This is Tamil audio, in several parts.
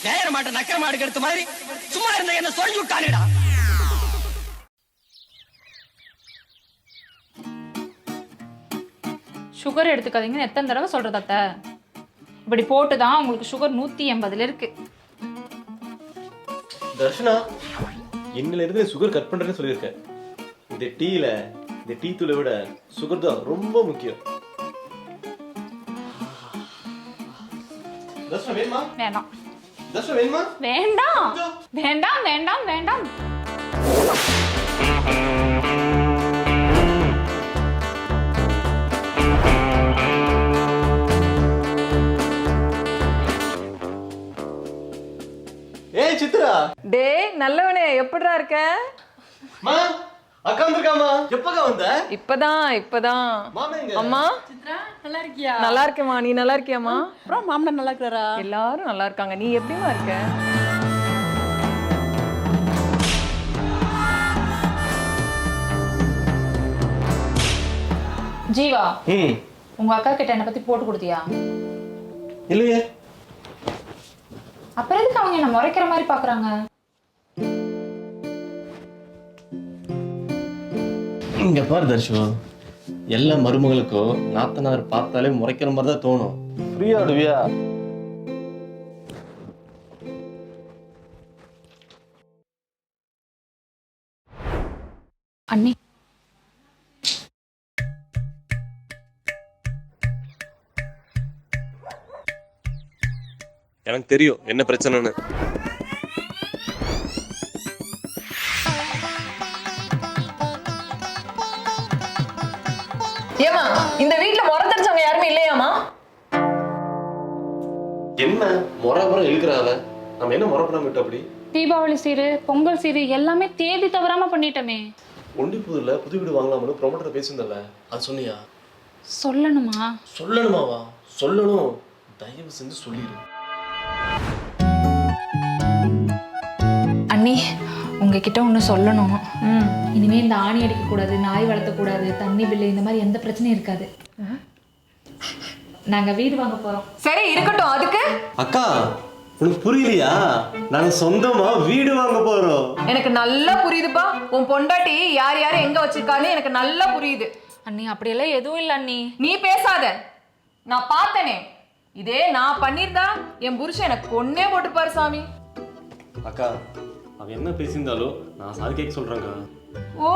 நேர மாட்ட நக்கர மாடு எடுத்த மாதிரி சும்மா இருந்த என்ன சொல்லி விட்டானுடா. சுகர் எடுத்துக்காதீங்கன்னு எத்தனை தடவை சொல்றது அத்தை? இப்படி போட்டுதான் உங்களுக்கு சுகர் 180 இருக்கு. தர்ஷனா, இன்னில இருந்து சுகர் கட் பண்றேன்னு சொல்லியிருக்கேன். இந்த டீ தூளை விட சுகர் தான் ரொம்ப முக்கியம். தர்ஷனா வேணுமா? வேண்டாம். தர்ஷனா வேணுமா? வேண்டாம் வேண்டாம் வேண்டாம் வேண்டாம். ஏய் சித்ரா. டேய் நல்லவனே, எப்படிடா இருக்க? மா, அக்கா வந்திருக்காமா. எப்பக்கா வந்த? இப்பதான். மாமா எங்க? அம்மா சித்ரா நல்லா இருக்கியா? நல்லா இருக்கேம்மா, நீ நல்லா இருக்கியாம்மா? அப்புறம் மாமனார் நல்லா இருக்கிறாரா? எல்லாரும் நல்லா இருக்காங்க. நீ எப்படிமா இருக்க? ஜீவா, உங்க அக்கா கிட்ட என்ன பத்தி போட்டு கொடுத்தியா? இல்லையே. அப்புறம் எதுக்கு அவங்க என்ன முறைக்கிற மாதிரி பாக்குறாங்க? இங்க பாரு தர்ஷு, எல்லா மருமகளுக்கும் நாத்தனார் பார்த்தாலே முறைக்கிற மாதிரி தான் தோணும். ஃப்ரீயா விடுவியா? அண்ணி, எனக்கு தெரியும் என்ன பிரச்சனைன்னு. ஏமா, இந்த வீட்ல முறை தெரிஞ்சவங்க யாருமே இல்லையாமா? என்ன முறை இழுக்கிறாவ? நம்ம என்ன முறை பண்ணாம விட்டோம்? அப்படி தீபாவளி சீரு, பொங்கல் சீரு எல்லாமே தேதி தவறாம பண்ணிட்டோமே. ஒண்டி புதுல புது வீடு வாங்கலாம்னு ப்ரொமோட்டர் பேசியிருந்தல, அது சொன்னியா? சொல்லணுமா? சொல்லணுமாவா? சொல்லணும். தயவு செஞ்சு சொல்லிடு. அண்ணி, உங்ககிட்ட ஒன்று சொல்லணும். இனிமே இந்த ஆணி அடிக்கக்கூடாது, நாய் வளர்த்தக்கூடாது, தண்ணி பில்லு இந்த மாதிரி எந்த பிரச்சனையும் இருக்காது. நாங்க வீடு வாங்க போறோம். சரி இருக்கட்டும். அதுக்கு அக்கா, உனக்கு புரியலையா? நாங்க சொந்தமா வீடு வாங்க போறோம். எனக்கு நல்லா புரியுதுப்பா. உன் பொண்டாட்டி யார் யார் எங்க வச்சிருக்கான்னு எனக்கு நல்லா புரியுது. அண்ணி, அப்படியெல்லாம் எதுவும் இல்லை அண்ணி. நீ பேசாத, நான் பார்த்தனே. இதே நான் பண்ணிருந்தா என் புருஷன் எனக்கு கொன்னே போட்டுப்பாரு சாமி. அக்கா, அவ என்ன பேசியிருந்தாலும் நான் சாரி கேட்க சொல்றேங்க. ஓ,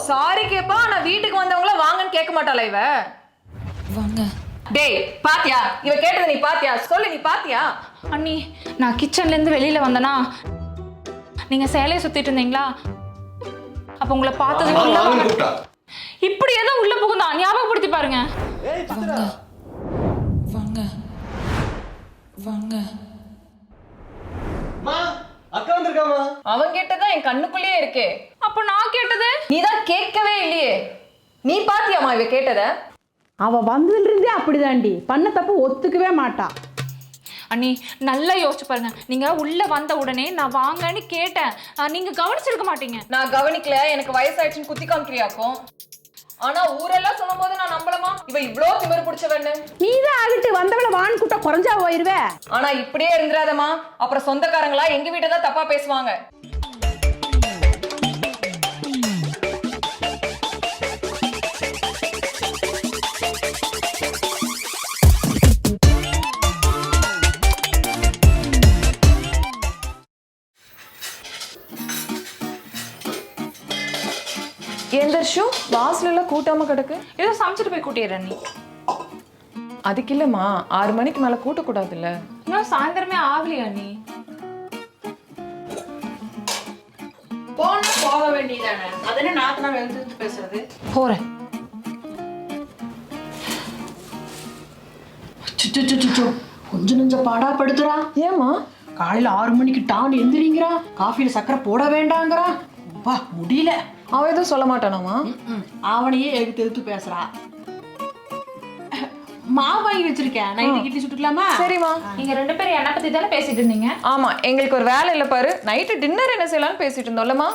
சாரி கேப்பா. நான் வீட்டுக்கு வந்தவங்கள வாங்கன்னு கேட்க மாட்டாளா இவ? வாங்க. டேய், பாத்தியா? இவ கேட்டது நீ பாத்தியா? சொல்லு, நீ பாத்தியா? அண்ணி, நான் கிச்சன்ல இருந்து வெளியில வந்தனா நீங்க சேலையை சுத்திட்டு இருந்தீங்களா? அப்ப உங்களை பார்த்ததுக்கு உள்ள வாங்க. இப்படி ஏதோ உள்ள புகுந்தா ஞாபகப்படுத்தி பாருங்க. வாங்க வாங்க. அக்கா வந்திருக்காமா. அவன் கேட்டதான் என் கண்ணுக்குள்ளேயே இருக்கே. அப்ப நான் கேட்டது நீதான் கேட்கவே இல்லையே. நீ பாத்தியாமா இவ கேட்டத? அவ வந்ததுல இருந்தே அப்படிதாண்டி, பண்ண தப்பு ஒத்துக்கவே மாட்டா. அண்ணி, நல்லா யோசிச்சு பாருங்க. நீங்க உள்ள வந்த உடனே நான் வாங்கன்னு கேட்டேன், நீங்க கவனிச்சிருக்க மாட்டீங்க. நான் கவனிக்கல. எனக்கு வயசாயிடுச்சுன்னு குத்தி காமிக்கிறியாக்கும். ஆனா ஊரெல்லாம் சொல்லும் போது நான் நம்பலமா இவ இவ்ளோ திமிரு பிடிச்சவன்னு. நீதான் ஆகிட்டு வந்தவள வான் கூட்ட குறைஞ்சா போயிருவே. ஆனா இப்படியே இருந்துராதமா, அப்புறம் சொந்தக்காரங்களா எங்க வீட்டை தப்பா பேசுவாங்க. எந்தர்ஷு வாசல்ல எல்லாம் கூட்டாம கிடக்கு. ஏதோ சமைச்சிட்டு போய் கூட்டிடுறேன். நீ அதுக்கு இல்லம்மா, 6 மணிக்கு மேல கூட்டக்கூடாதுல்ல. இன்னும் சாயந்தரமே ஆகலையா? நீ போனா போக வேண்டியதானே, அதனே நாத்தனா எழுந்து பேசுறது. போறேன். கொஞ்சம் நெஞ்ச பாடா படுத்துறா. ஏமா? காலையில 6 மணிக்கு டான் எந்திரிங்கிறா, காஃபில சக்கரை போட வேண்டாங்கிறா. வா முடியல. அவ எதுவும் சொல்ல மாட்டானாமா? அவனையே எடுத்து பேசுறா. மாவு வாங்கி வச்சிருக்கேன், நைட்டு இட்லி சுட்டுக்கலாமா? சரிம்மா. நீங்க 2 பேரும் என்ன பத்தி தானே பேசிட்டு இருந்தீங்க? ஆமா, எங்களுக்கு ஒரு வேலை இல்ல பாரு. நைட்டு டின்னர் என்ன செய்யலாம்னு பேசிட்டு இருந்தோம்லமா.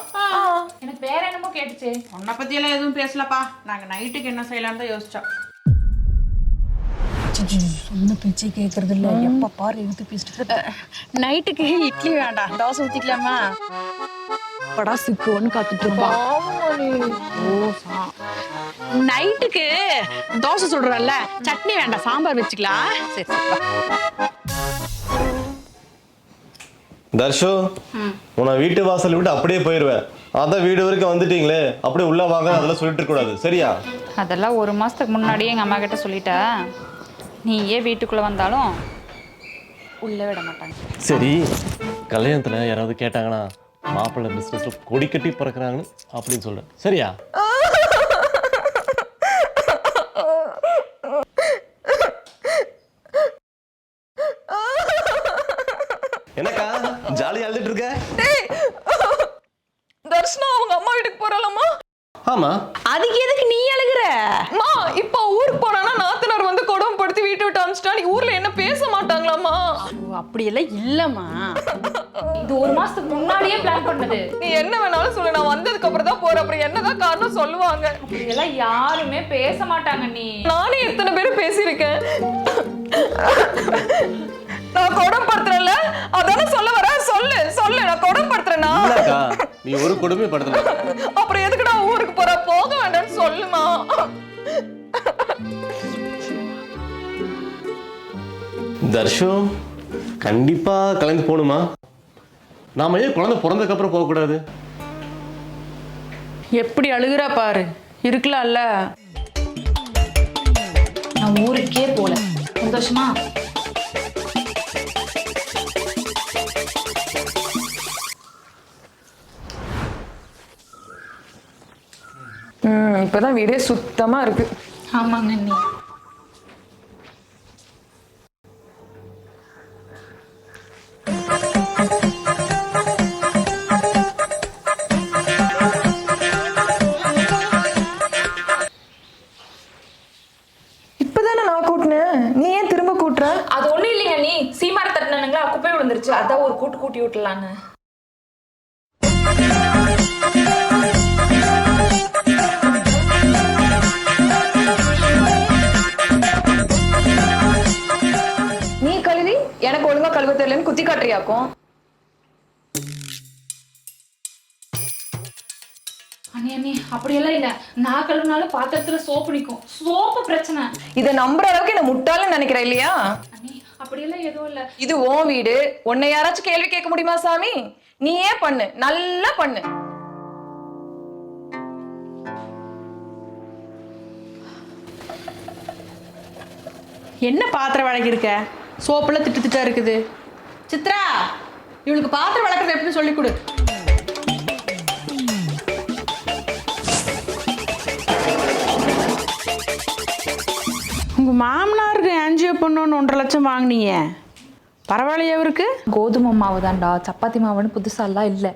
எனக்கு வேற என்னமோ கேட்டுச்சு. உன்னை பத்தி எல்லாம் எதுவும் பேசலப்பா. நாங்க நைட்டுக்கு என்ன செய்யலாம்னு தான் யோசிச்சோம். சொன்ன பேச்சே கேட்கறது இல்ல, எப்ப பாரு எடுத்து பேசிட்டு. நைட்டுக்கு இட்லி வேண்டாம், தோசை ஊத்திக்கலாமா? படா சிக்குன்னு காத்துட்டு இருப்பான். நைட்டுக்கு தோசை சுடுறல்ல, சட்னி வேண்டாம், சாம்பார் வச்சுக்கலாம். சரி சரி. தர்ஷு, உன்னை வீட்டு வாசல் விட்டு அப்படியே போயிடுவேன். அதான் வீடு வரைக்கும் வந்துட்டீங்களே, அப்படியே உள்ள வாங்க அதெல்லாம் சொல்லிட்டு இருக்க கூடாது, சரியா? அதெல்லாம் 1 மாசத்துக்கு முன்னாடியே எங்க அம்மா கிட்ட சொல்லிட்டேன். நீ ஏன் வீட்டுக்குள்ள வந்தாலும் உள்ள விட மாட்டாங்க. சரி, கல்யாணத்துல யாராவது கேட்டாங்கன்னா மாப்பிள்ளை பிசினஸ்ல கொடி கட்டி பறக்குறாங்கன்னு அப்படின்னு சொல்றேன், சரியா? என்னக்கா ஜாலியா அழுதுட்டு இருக்க? தர்ஷனா அவங்க அம்மா வீட்டுக்கு போறாளம்மா? ஆமா. அதுக்கு எதுக்கு நீ அழுகுற? அம்மா இப்ப ஊருக்கு போனானா நாத்தனார் வந்து கொடுமைப்படுத்தி வீட்டை விட்டு அனுப்பிச்சிட்டா நீ ஊர்ல என்ன பேச மாட்டாங்களாம்மா? அப்படியெல்லாம் இல்லம்மா. இது 1 மாசத்துக்கு முன்னாடியே பிளான் பண்ணது. நீ என்ன வேணாலும் சொல்லு, நான் வந்ததுக்கு அப்புறம் தான் போறேன். அப்புறம் என்னதான் காரணம் சொல்லுவாங்க? இதெல்லாம் யாருமே பேச மாட்டாங்க. நீ நானே எத்தனை பேரும் பேசியிருக்கேன். நான் கொடுமைப்படுத்துறேன்ல, அதானே சொல்ல வர. சொல்லு சொல்லு, நான் கொடுமைப்படுத்துறேனா? இல்லக்கா, நீ ஒரு கொடுமை படுத்தல. அப்புறம் எதுக்கு நான் ஊருக்கு போற? போக வேண்டாம்னு சொல்லுமா. தர்ஷு, கண்டிப்பா கலந்து போகணுமா? நாம ஏன் குழந்தை பிறந்ததுக்கு அப்புறம் போக கூடாது? எப்படி அழுகுறா பாரு, இருக்கலாம்ல. நான் ஊருக்கே போல. சந்தோஷமா? இப்பதான் வீடே சுத்தமா இருக்கு. ஆமாங்க நீ. இப்பதானே நான் கூட்டினேன், நீ ஏன் திரும்ப கூட்டுற? அது ஒண்ணும் இல்லைங்க. நீ சீமார தட்டினானுங்களா, குப்பை விழுந்துருச்சு, அதான் ஒரு கூட்டு கூட்டி விட்டுலான்னு. நீ கழுவி எனக்கு ஒழுங்கா கழுவ தெரியலன்னு குத்தி காட்டுறியாக்கும். அண்ணி அண்ணி அப்படியெல்லாம் இல்ல. நான் கழுவினாலும் பாத்திரத்துல சோப்பு நிக்கும். சோப்பு பிரச்சனை. இதை நம்புற அளவுக்கு என்ன முட்டாள்னு நினைக்கிறேன் இல்லையா? அண்ணி அப்படியெல்லாம் எதுவும் இல்ல. இது உன் வீடு, உன்னை யாராச்சும் கேள்வி கேட்க முடியுமா சாமி? நீயே பண்ணு, நல்லா பண்ணு. என்ன பாத்திரம் வழக்கி இருக்க? சோப்புல திட்டு திட்டா இருக்குது. சித்ரா, இவளுக்கு பாத்திரம் வளர்க்கறது எப்படின்னு சொல்லி கொடு. உங்க மாமனாருக்கு ஆன்ஜியோ பண்ணோன்னு 1.5 லட்சம் வாங்கினீங்க, பரவாயில்லையா அவருக்கு? கோதுமை மாவு தான்டா, சப்பாத்தி மாவுன்னு புதுசாலாம் இல்ல.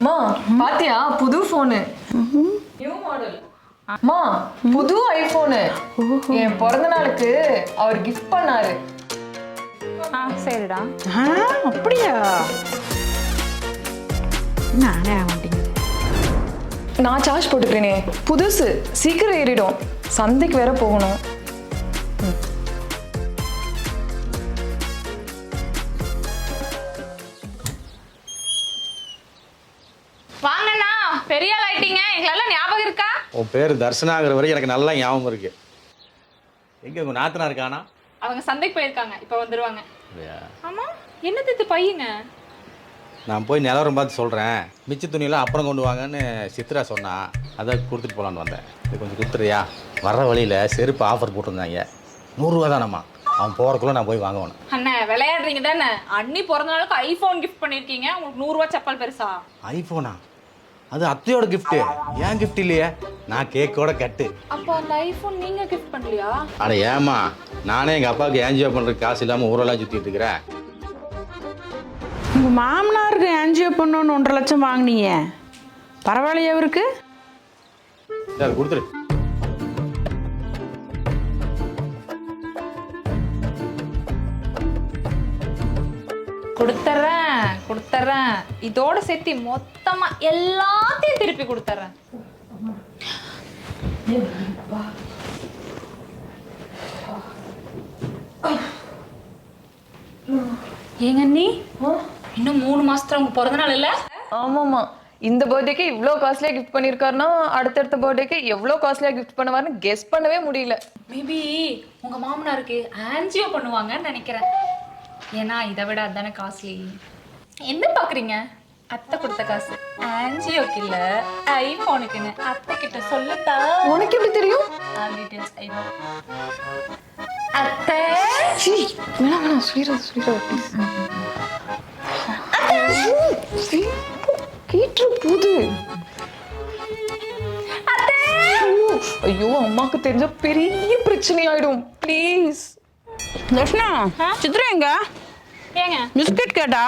மா பாத்தியா, புது போனு, நியூ மாடல். அம்மா புது ஐபோனு, என் பிறந்த நாளுக்கு அவர் கிஃப்ட் பண்ணாரு. சரிடா. அப்படியா? நானே ஆக மாட்டேங்க. நான் சார்ஜ் போட்டுக்கிறேனே, புதுசு, சீக்கிரம் ஏறிடும். சந்தைக்கு வேற போகணும். வாங்கண்ணா, பெரிய ஆள் ஆயிட்டீங்க. எங்களெல்லாம் ஞாபகம் இருக்கா? உன் பேர் தர்ஷனாகிற வரைக்கும் எனக்கு நல்லா ஞாபகம் இருக்கு. எங்க உங்க நாத்தனா இருக்கானா? அவங்க சந்தைக்கு போயிருக்காங்க, இப்ப வந்துருவாங்க. ஆமா, என்னது இது பையங்க? நான் போய் நிலவரம் பார்த்து சொல்கிறேன், மிச்ச துணியெல்லாம் அப்புறம் கொண்டு வாங்கன்னு சித்ரா சொன்னா, அதை கொடுத்துட்டு போகலான்னு வந்தேன். இது கொஞ்சம் கொடுத்துறியா? வர்ற வழியில் செருப்பு ஆஃபர் போட்டிருந்தாங்க, 100 ரூபா தானம்மா. அவன் போகிறக்குள்ள நான் போய் வாங்கணும். அண்ணா விளையாடுறீங்க தானே? அண்ணி பிறந்த நாளுக்கு ஐபோன் கிஃப்ட் பண்ணிருக்கீங்க, உங்களுக்கு 100 ரூபா செப்பல் பெருசா? ஐஃபோனா? அது அத்தையோட கிஃப்ட்டு, ஏன் கிஃப்ட் இல்லையே. நான் கேக்கோட கட்டு. அப்போ அந்த ஐபோன் நீங்க கிஃப்ட் பண்ணலையா? அட ஏமா, நானே எங்கள் அப்பாவுக்கு ஏன்ஜியோ பண்ணுறதுக்கு காசு இல்லாமல் ஊரெல்லாம் சுற்றிட்டு இருக்கிறேன். உங்க மாமனாருக்கு ஆன்ஜியோ பண்ணோன்னு 1.5 லட்சம் வாங்கினீங்க, பரவாயில்லையா அவருக்கு? அதை கொடுத்துரு. கொடுத்துறேன். இதோட சேர்த்து மொத்தமா எல்லாத்தையும் திருப்பி கொடுத்துறேன். ஏங்க நீ இன்னும் 3 மாசத்துல உங்க பிறந்த நாள் இல்ல? ஆமாமா, இந்த பர்த்டேக்கு இவ்ளோ காஸ்ட்லியா கிஃப்ட் பண்ணிருக்காருன்னா அடுத்தடுத்த பர்த்டேக்கு எவ்வளோ காஸ்ட்லியா கிஃப்ட் பண்ணுவாருன்னு கெஸ் பண்ணவே முடியல. மேபி உங்க மாமனாருக்கு ஆன்ஜியோ பண்ணுவாங்கன்னு நினைக்கிறேன். ஏன்னா இதை விட அதானே காஸ்ட்லி. என்ன பாக்குறீங்க? அத்தை கொடுத்த காசு ஆன்ஜியோக்கு இல்ல, ஐபோனுக்குன்னு. அத்தை கிட்ட சொல்லட்டா? உனக்கு எப்படி தெரியும்? Details I know. அத்தை வேணாம் சொல்லிடுறோம் கேட்டு போது. ஐயோ, அம்மாக்கு தெரிஞ்ச பெரிய பிரச்சனை ஆயிடும். ப்ளீஸ். தர்ஷனா, சித்ரா எங்க? ஏங்க பிஸ்கட் கேட்டா.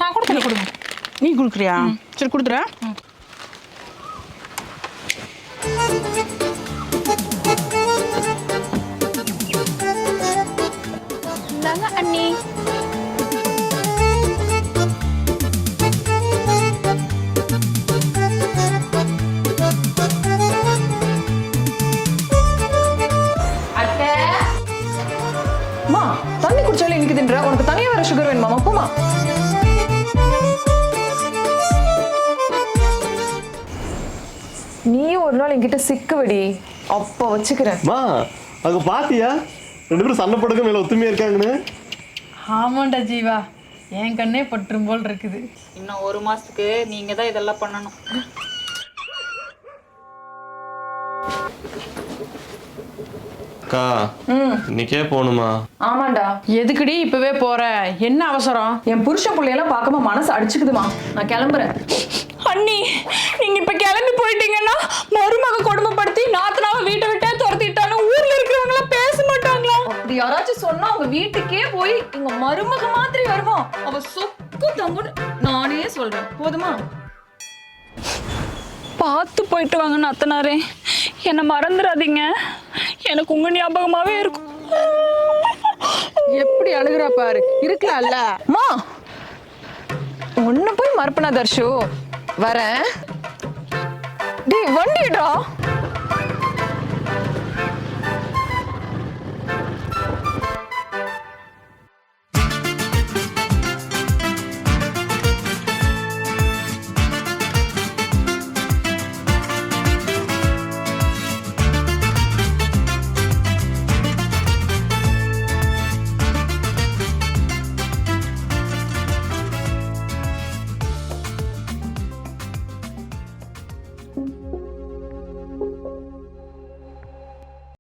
நான் கொடுத்துறேன். கொடுங்க. நீ கொடுக்குறியா? சரி கொடுத்துறேன். இந்தாங்க அண்ணி. அம்மா, தண்ணி குடிச்சாலே எனக்கு தின்ற. உனக்கு தனியா வேற சுகர் வேணுமா? போமா. நீயும் ஒரு நாள் என்கிட்ட சிக்குவடி, அப்ப வச்சுக்கிறேன். மா அங்க பாத்தியா 2 பேரும் சண்டை போடுக்க மேல ஒத்துமையா இருக்காங்கன்னு? ஆமாண்டா ஜீவா, என் கண்ணே பற்றும் போல் இருக்குது. இன்னும் 1 மாசத்துக்கு நீங்க தான் இதெல்லாம் பண்ணணும். அக்கா இன்னைக்கே போகணுமா? ஆமாண்டா. எதுக்குடி இப்பவே போற? என்ன அவசரம்? என் புருஷ பிள்ளையெல்லாம் பார்க்காம மனசு அடிச்சுக்குதுமா. நான் கிளம்புறேன். அண்ணி, நீங்க இப்ப கிளம்பி போயிட்டீங்கன்னா மருமக கொடுமைப்படுத்தி நாத்தனாவை வீட்டை விட்டே துரத்திட்டாலும் ஊர்ல இருக்கிறவங்க எல்லாம் பேச மாட்டாங்களா? அப்படி யாராச்சும் சொன்னா அவங்க வீட்டுக்கே போய் எங்க மருமக மாதிரி வருவோம். அவ சொக்கு தங்குன்னு நானே சொல்றேன். போதுமா? பார்த்து போயிட்டு வாங்கன்னு அத்தனாரே. என்னை மறந்துடாதீங்க. எனக்கு உங்க ஞாபகமாவே இருக்கும். எப்படி அழுகுறா பாரு. இருக்கலாம்ல. அம்மா, ஒன்னு போய் மறுப்பனா தர்ஷு. வரேன். டேய் வண்டிடா.